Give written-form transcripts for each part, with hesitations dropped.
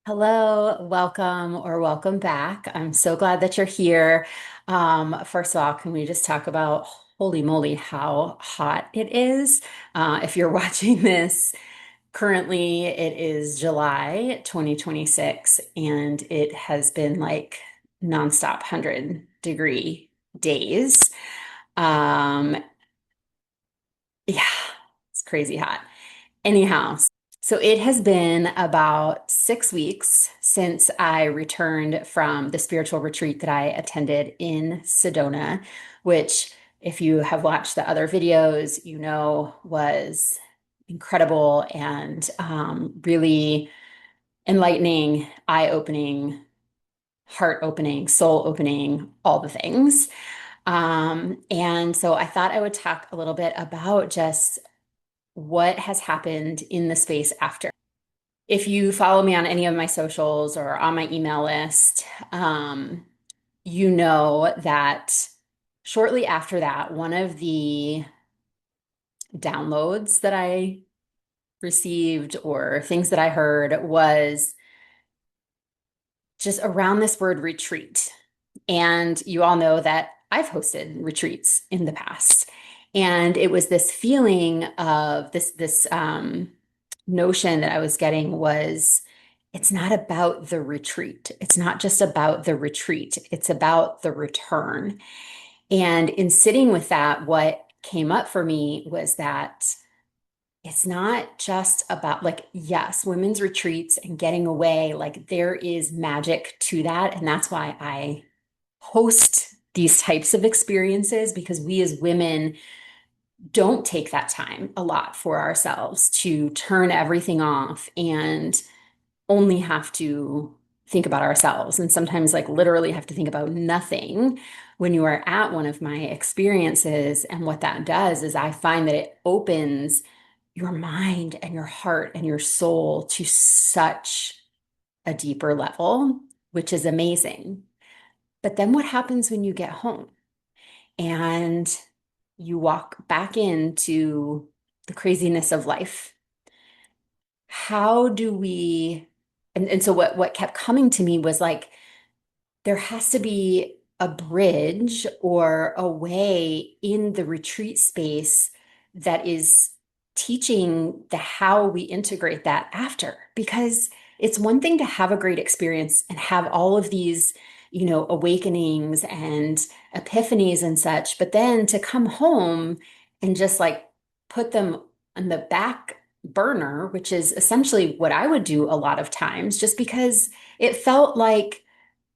Hello, welcome or welcome back. I'm so glad that you're here. First of all, can we just talk about holy moly, how hot it is? If you're watching this currently, it is July 2026, and it has been like nonstop 100-degree days. Um, yeah, it's crazy hot. Anyhow, so it has been about 6 weeks since I returned from the spiritual retreat that I attended in Sedona, which, if you have watched the other videos, you know was incredible and really enlightening, eye-opening, heart-opening, soul-opening, all the things. And so I thought I would talk a little bit about just what has happened in the space after. If you follow me on any of my socials or on my email list, you know that shortly after that, one of the downloads that I received or things that I heard was just around this word retreat. And you all know that I've hosted retreats in the past. And it was this feeling of this notion that I was getting was it's not about the retreat. It's not just about the retreat. It's about the return. And in sitting with that, what came up for me was that it's not just about, like, yes, women's retreats and getting away, like there is magic to that. And that's why I host these types of experiences, because we as women don't take that time a lot for ourselves to turn everything off and only have to think about ourselves, and sometimes like literally have to think about nothing when you are at one of my experiences. And what that does is I find that it opens your mind and your heart and your soul to such a deeper level, which is amazing. But then what happens when you get home and you walk back into the craziness of life? How do we, and so what kept coming to me was like, there has to be a bridge or a way in the retreat space that is teaching the how we integrate that after. Because it's one thing to have a great experience and have all of these, awakenings and epiphanies and such, but then to come home and just like put them on the back burner, which is essentially what I would do a lot of times, just because it felt like,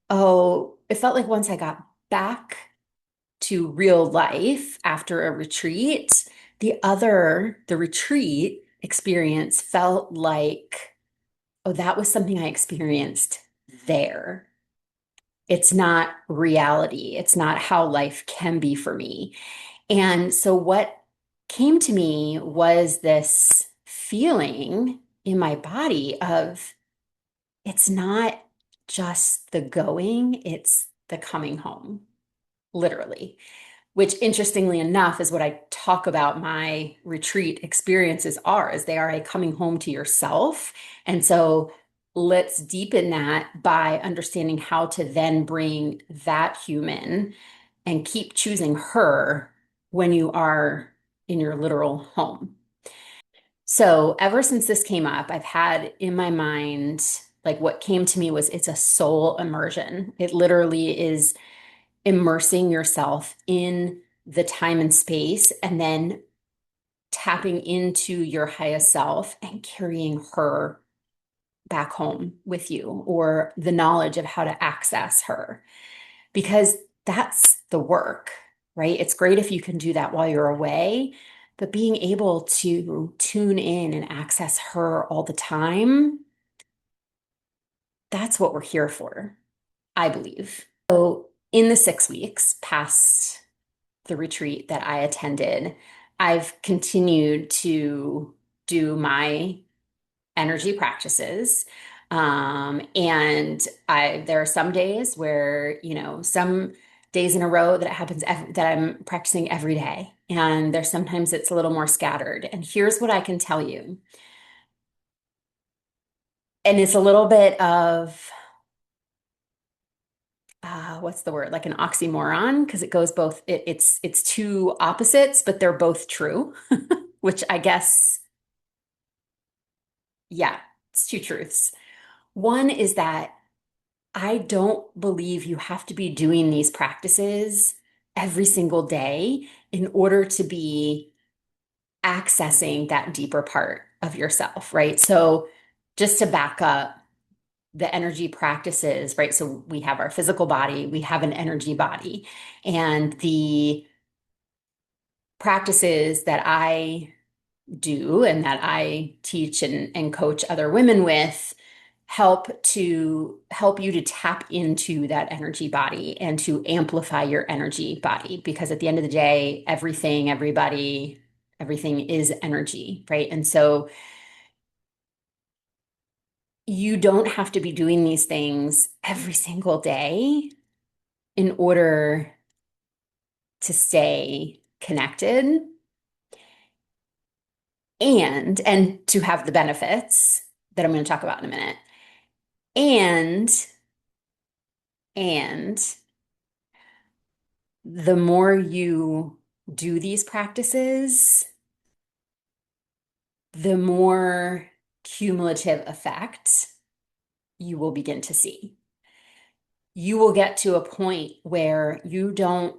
oh, it felt like once I got back to real life after a retreat, the retreat experience felt like, oh, that was something I experienced there. It's not reality. It's not how life can be for me. And so what came to me was this feeling in my body of it's not just the going, it's the coming home, literally, which interestingly enough is what I talk about my retreat experiences are, is they are a coming home to yourself. And so let's deepen that by understanding how to then bring that human and keep choosing her when you are in your literal home. So ever since this came up, I've had in my mind, like what came to me was it's a soul immersion. It literally is immersing yourself in the time and space and then tapping into your highest self and carrying her back home with you, or the knowledge of how to access her, because that's the work, right? It's great if you can do that while you're away, but being able to tune in and access her all the time, that's what we're here for, I believe. So, in the 6 weeks past the retreat that I attended, I've continued to do my energy practices. And there are some days where, some days in a row that it happens that I'm practicing every day. And there's sometimes it's a little more scattered. And here's what I can tell you. And it's a little bit of what's the word? Like an oxymoron, because it goes both, it's two opposites, but they're both true, which I guess, yeah, it's two truths. One is that I don't believe you have to be doing these practices every single day in order to be accessing that deeper part of yourself, right? So just to back up, the energy practices, right? So we have our physical body, we have an energy body, and the practices that I do and that I teach and coach other women with help you to tap into that energy body and to amplify your energy body because at the end of the day, everything, everybody, everything is energy, right? And so you don't have to be doing these things every single day in order to stay connected and to have the benefits that I'm going to talk about in a minute. And and the more you do these practices, the more cumulative effect you will begin to see. You will get to a point where you don't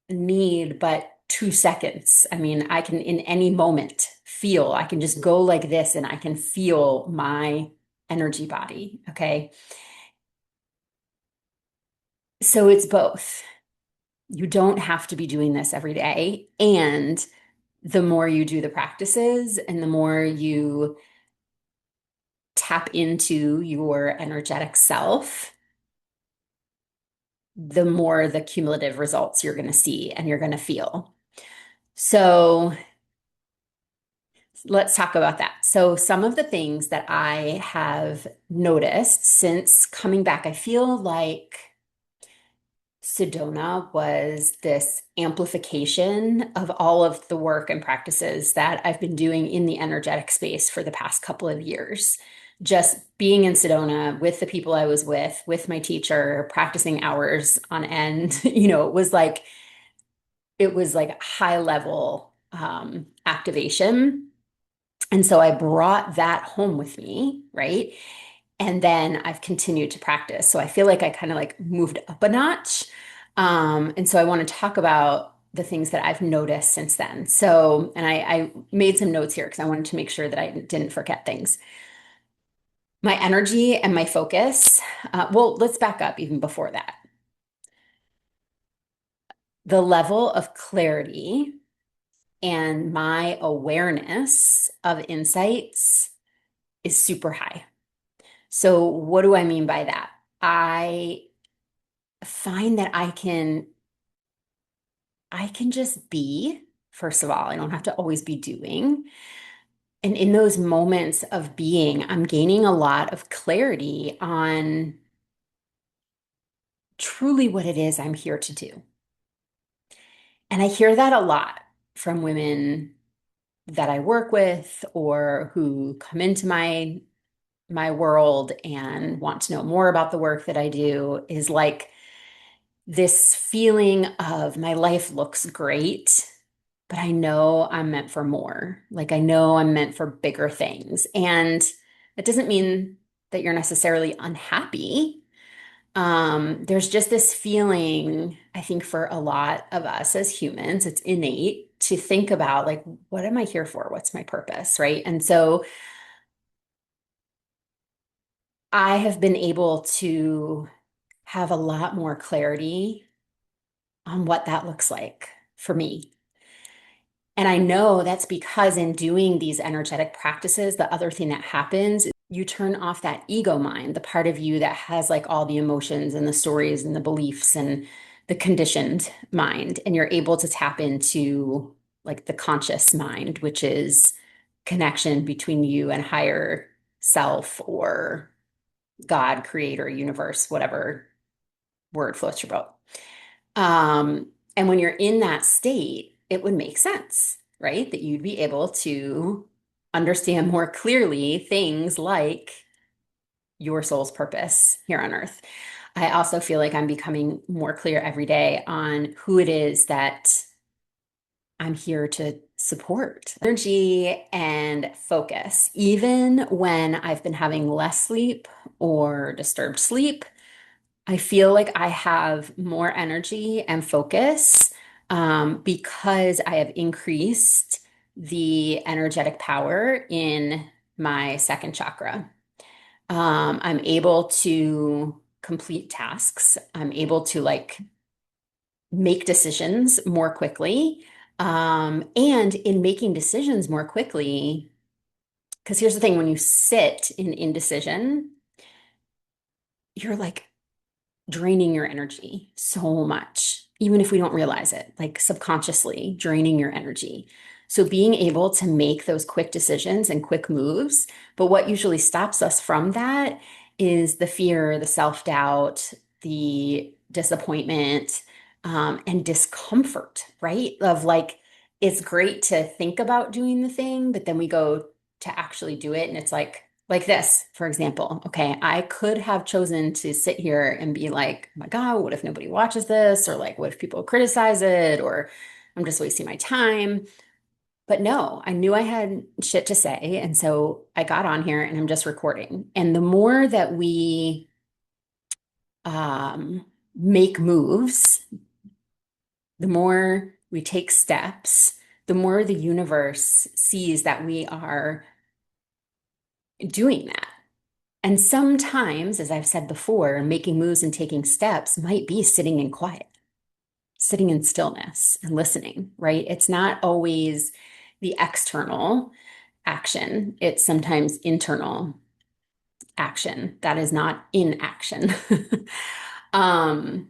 need but 2 seconds. I mean, I can in any moment feel, I can just go like this and I can feel my energy body. Okay. So it's both. You don't have to be doing this every day. And the more you do the practices and the more you tap into your energetic self, the more the cumulative results you're going to see and you're going to feel. So let's talk about that. So, some of the things that I have noticed since coming back, I feel like Sedona was this amplification of all of the work and practices that I've been doing in the energetic space for the past couple of years. Just being in Sedona with the people I was with my teacher, practicing hours on end, it was like high level activation. And so I brought that home with me, right? And then I've continued to practice. So I feel like I kind of like moved up a notch. And so I want to talk about the things that I've noticed since then. So, and I made some notes here because I wanted to make sure that I didn't forget things. My energy and my focus. Well, let's back up even before that. The level of clarity and my awareness of insights is super high. So, what do I mean by that? I find that I can just be, first of all, I don't have to always be doing. And in those moments of being, I'm gaining a lot of clarity on truly what it is I'm here to do. And I hear that a lot from women that I work with or who come into my world and want to know more about the work that I do is like this feeling of my life looks great, but I know I'm meant for more. Like I know I'm meant for bigger things. And it doesn't mean that you're necessarily unhappy. There's just this feeling, I think, for a lot of us as humans, it's innate to think about like, what am I here for? What's my purpose? Right. And so I have been able to have a lot more clarity on what that looks like for me. And I know that's because in doing these energetic practices, the other thing that happens is you turn off that ego mind, the part of you that has like all the emotions and the stories and the beliefs and the conditioned mind. And you're able to tap into like the conscious mind, which is connection between you and higher self or God, creator, universe, whatever word floats your boat. And when you're in that state, it would make sense, right? That you'd be able to understand more clearly things like your soul's purpose here on earth. I also feel like I'm becoming more clear every day on who it is that I'm here to support. Energy and focus. Even when I've been having less sleep or disturbed sleep, I feel like I have more energy and focus because I have increased the energetic power in my second chakra. I'm able to complete tasks. I'm able to like make decisions more quickly. And in making decisions more quickly, because here's the thing, when you sit in indecision, you're like draining your energy so much, even if we don't realize it, like subconsciously draining your energy. So being able to make those quick decisions and quick moves, but what usually stops us from that is the fear, the self-doubt, the disappointment, and discomfort, right? Of like, it's great to think about doing the thing, but then we go to actually do it, and it's like this, for example. Okay, I could have chosen to sit here and be like, oh my God, what if nobody watches this? Or like, what if people criticize it? Or I'm just wasting my time. But no, I knew I had shit to say. And so I got on here and I'm just recording. And the more that we make moves, the more we take steps, the more the universe sees that we are doing that. And sometimes, as I've said before, making moves and taking steps might be sitting in quiet, sitting in stillness and listening, right? It's not always the external action, it's sometimes internal action that is not inaction. um,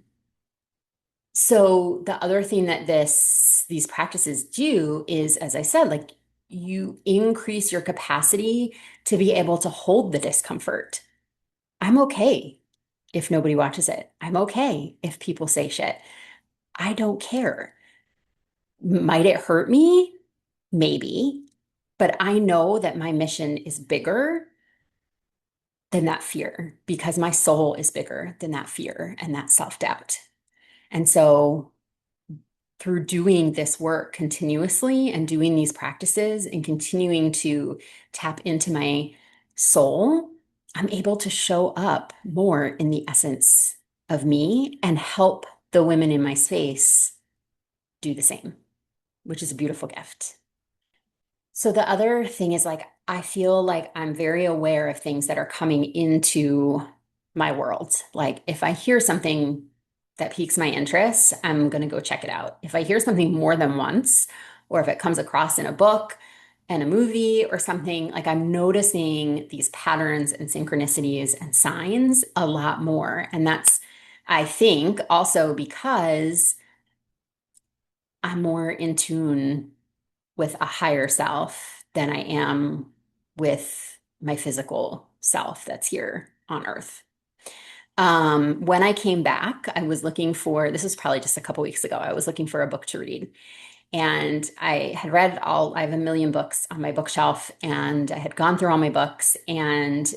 so the other thing that these practices do is, as I said, like you increase your capacity to be able to hold the discomfort. I'm okay if nobody watches it. I'm okay if people say shit. I don't care. Might it hurt me? Maybe. But I know that my mission is bigger than that fear because my soul is bigger than that fear and that self-doubt. And so through doing this work continuously and doing these practices and continuing to tap into my soul, I'm able to show up more in the essence of me and help the women in my space do the same, which is a beautiful gift. So the other thing is like, I feel like I'm very aware of things that are coming into my world. Like if I hear something that piques my interest, I'm going to go check it out. If I hear something more than once, or if it comes across in a book and a movie or something, like I'm noticing these patterns and synchronicities and signs a lot more. And that's, I think, also because I'm more in tune with a higher self than I am with my physical self that's here on earth. When I came back, I was looking for, this was probably just a couple weeks ago, I was looking for a book to read. And I had read I have a million books on my bookshelf, and I had gone through all my books, and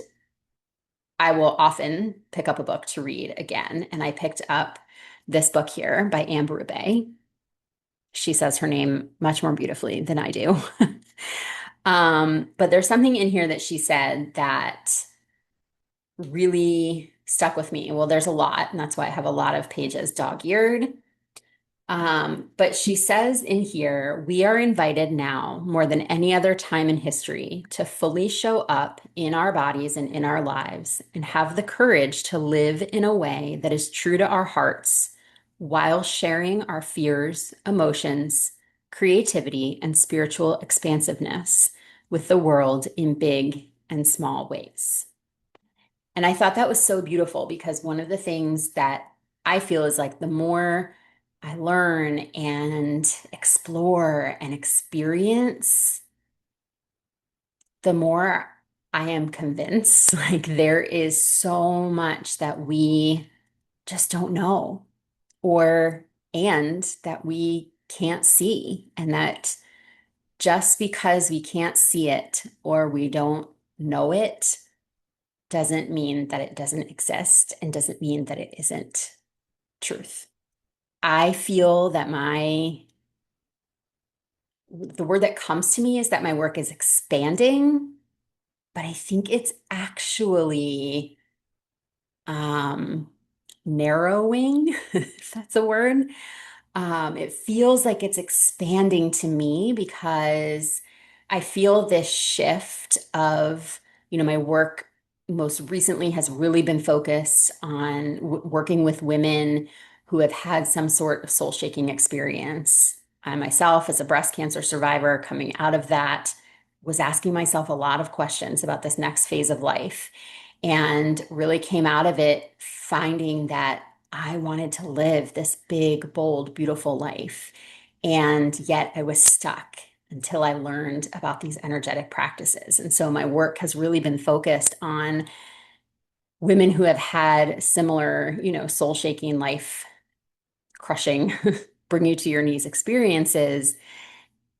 I will often pick up a book to read again. And I picked up this book here by Anne Berube. She says her name much more beautifully than I do. But there's something in here that she said that really stuck with me. Well, there's a lot, and that's why I have a lot of pages dog-eared. But she says in here, we are invited now more than any other time in history to fully show up in our bodies and in our lives and have the courage to live in a way that is true to our hearts while sharing our fears, emotions, creativity, and spiritual expansiveness with the world in big and small ways. And I thought that was so beautiful because one of the things that I feel is like the more I learn and explore and experience, the more I am convinced like there is so much that we just don't know, or and that we can't see, and that just because we can't see it or we don't know it doesn't mean that it doesn't exist and doesn't mean that it isn't truth. I feel that the word that comes to me is that my work is expanding, but I think it's actually um, narrowing, if that's a word. It feels like it's expanding to me because I feel this shift of, my work most recently has really been focused on working with women who have had some sort of soul-shaking experience. I myself, as a breast cancer survivor, coming out of that, was asking myself a lot of questions about this next phase of life and really came out of it finding that I wanted to live this big, bold, beautiful life. And yet I was stuck until I learned about these energetic practices. And so my work has really been focused on women who have had similar, soul shaking, life crushing, bring you to your knees experiences.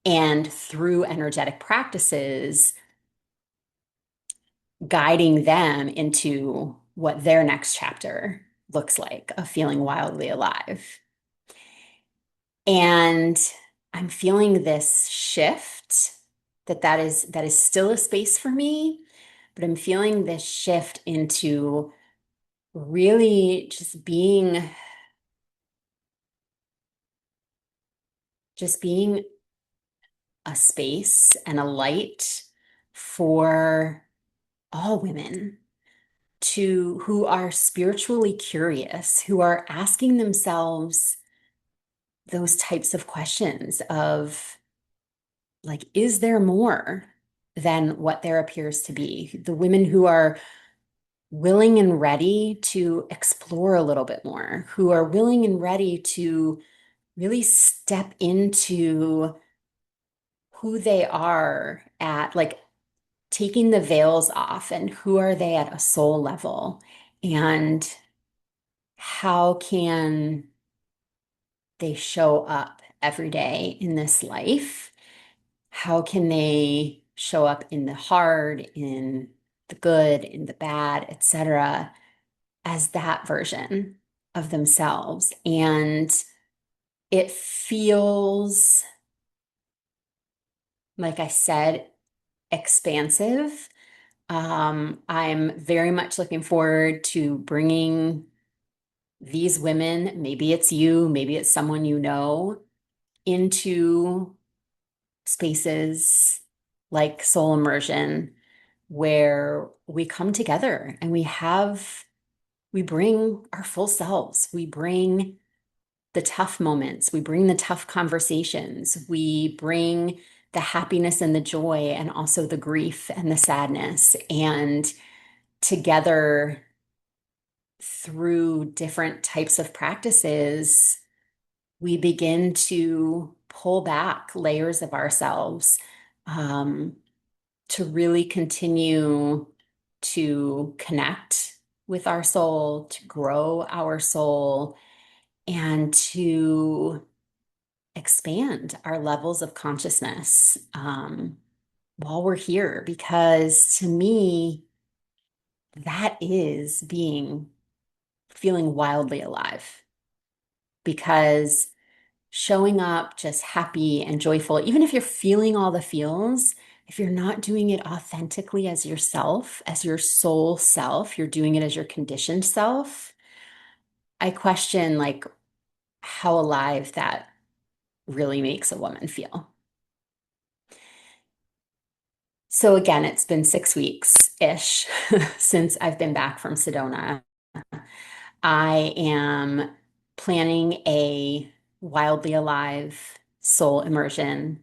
And through energetic practices, guiding them into what their next chapter looks like of feeling wildly alive. And I'm feeling this shift that is still a space for me, but I'm feeling this shift into really just being a space and a light for all women to who are spiritually curious, who are asking themselves those types of questions of like, is there more than what there appears to be? The women who are willing and ready to explore a little bit more, who are willing and ready to really step into who they are at, like taking the veils off and who are they at a soul level and how can they show up every day in this life? How can they show up in the hard, in the good, in the bad, etc., as that version of themselves? And it feels, like I said, expansive. I'm very much looking forward to bringing these women, maybe it's you, maybe it's someone you know, into spaces like soul immersion where we come together and we bring our full selves. We bring the tough moments. We bring the tough conversations. We bring the happiness and the joy and also the grief and the sadness. And together through different types of practices, we begin to pull back layers of ourselves um, to really continue to connect with our soul, to grow our soul, and to expand our levels of consciousness while we're here. Because to me, that is feeling wildly alive. Because showing up just happy and joyful, even if you're feeling all the feels, if you're not doing it authentically as yourself, as your soul self, you're doing it as your conditioned self, I question like how alive that really makes a woman feel. So again, it's been 6 weeks-ish since I've been back from Sedona. I am planning a wildly alive soul immersion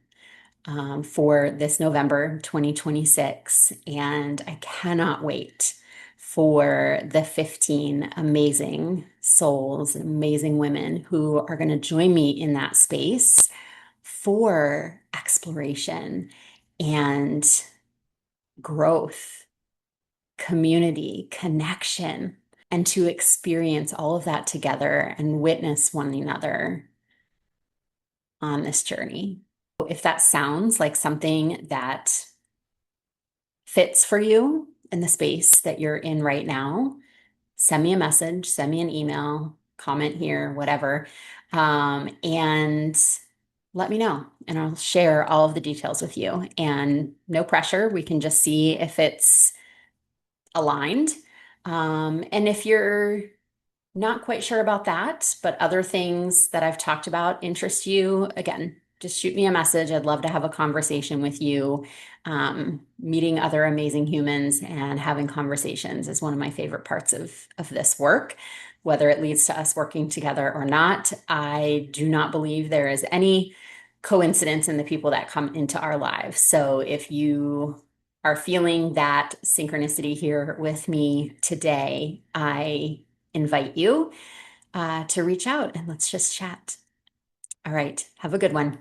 for this November 2026. And I cannot wait for the 15 amazing souls, amazing women who are going to join me in that space for exploration and growth, community, connection, and to experience all of that together and witness one another on this journey. If that sounds like something that fits for you in the space that you're in right now, send me a message, send me an email, comment here, whatever, and let me know. And I'll share all of the details with you. And no pressure. We can just see if it's aligned. And if you're not quite sure about that, but other things that I've talked about interest you, again, just shoot me a message. I'd love to have a conversation with you. Meeting other amazing humans and having conversations is one of my favorite parts of this work. Whether it leads to us working together or not, I do not believe there is any coincidence in the people that come into our lives. So if you are feeling that synchronicity here with me today, I invite you to reach out and let's just chat. All right. Have a good one.